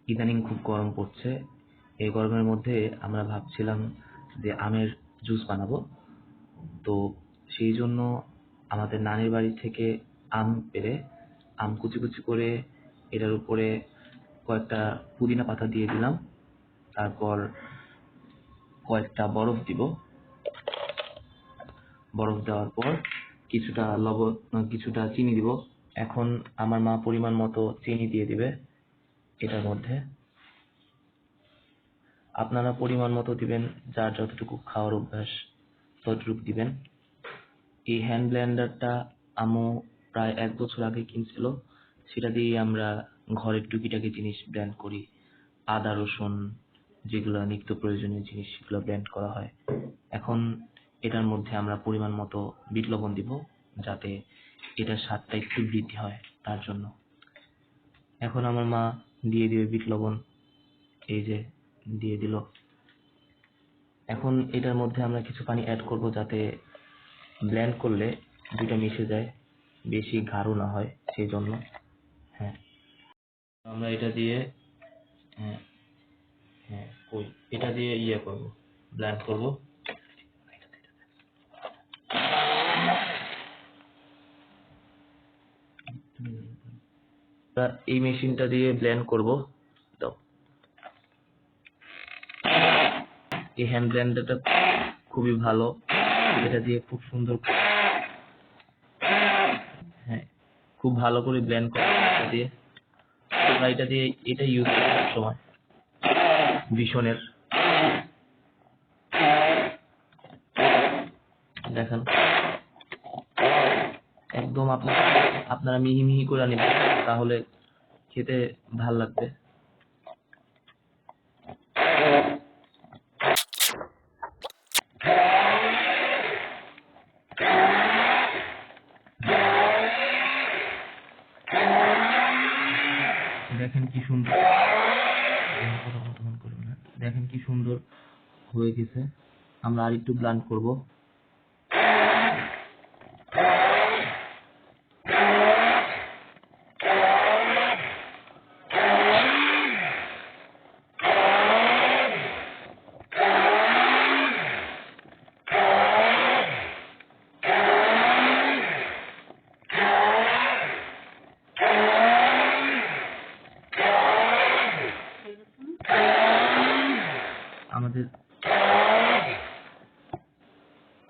ইদানিং খুব গরম পড়ছে। এই গরমের মধ্যে আমরা ভাবছিলাম যে আমের জুস বানাবো। তো সেই জন্য আমাদের নানির বাড়ি থেকে আম পেড়ে আম কুচি কুচি করে এটার উপরে কয়েকটা পুদিনা পাতা দিয়ে দিলাম। তারপর কয়েকটা বরফ দিব। বরফ দেওয়ার পর কিছুটা চিনি দিব। এখন আমার মা পরিমাণ মতো চিনি দিয়ে দিবে এটার মধ্যে। আপনারা পরিমাণ মতো দিবেন, যার যতটুকু খাওয়ার অভ্যাস ততটুকু দিবেন। এই হ্যান্ড ব্লেন্ডারটা আম্মু প্রায় 1 বছর আগে কিনছিল। সেটা দিয়েই আমরা ঘরের টুকিটাকি জিনিস ব্লেন্ড করি। আদা রসুন যেগুলো নিত্য প্রয়োজনীয় জিনিস সেগুলো ব্লেন্ড করা হয়। এখন এটার মধ্যে আমরা পরিমাণ মতো বিট লবণ দিব, যাতে এটার স্বাদটা একটু বৃদ্ধি হয় তার জন্য। এখন আমার মা দিয়ে দিবে বিট লবণ, এই যে দিয়ে দিল। এখন এটার মধ্যে আমরা কিছু পানি অ্যাড করব, যাতে ব্লেন্ড করলে দুটো মিশে যায়, বেশি গাঢ় না হয় সেই জন্য। হ্যাঁ, আমরা এটা দিয়ে হ্যাঁ হ্যাঁ এটা দিয়ে করব, ব্লেন্ড করব। এই মেশিনটা দিয়ে ব্লেন্ড করব। তো এই হ্যান্ড ব্লেন্ডারটা খুবই ভালো, এটা দিয়ে খুব সুন্দর, হ্যাঁ খুব ভালো করে ব্লেন্ড করা এটা দিয়ে। আমরা এটা ইউজ করি সব সময় ভীষণের। দেখেন একদম আপনারা মিহি মিহি করে নেবেন, তাহলে খেতে ভাল লাগবে। দেখেন কি সুন্দর, দেখেন কি সুন্দর হয়ে গেছে। আমরা আর একটু ব্লেন্ড করব।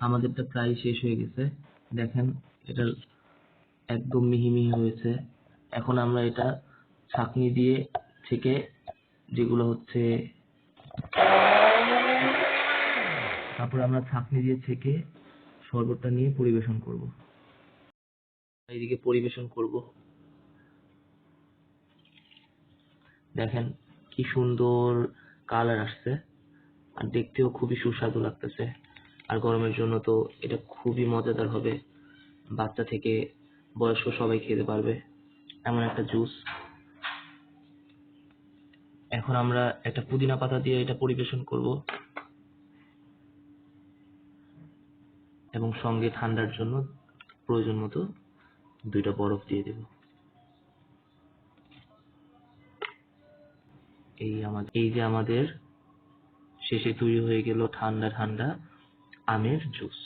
আমাদেরটা প্রায় শেষ হয়ে গেছে। দেখেন এটা একদম মিহি মিহি হয়েছে। এখন আমরা এটা ছাঁকনি দিয়ে ছেঁকে, যেগুলো হচ্ছে, তারপর আমরা ছাঁকনি দিয়ে ছেঁকে শরবতটা নিয়ে পরিবেশন করব। এইদিকে পরিবেশন করব। দেখেন কি সুন্দর কালার আসছে, আর দেখতেও খুবই সুস্বাদু লাগতেছে। আর গরমের জন্য তো এটা খুবই মজাদার হবে, বাচ্চা থেকে বয়স্ক সবাই খেতে পারবে এমন একটা জুস। এখন আমরা একটা পুদিনা পাতা দিয়ে এটা পরিবেশন করব, এবং সঙ্গে ঠান্ডার জন্য প্রয়োজন মতো 2টা বরফ দিয়ে দেব। এই যে আমাদের শেষে তৈরি হয়ে গেল ঠান্ডা ঠান্ডা আমের জুস।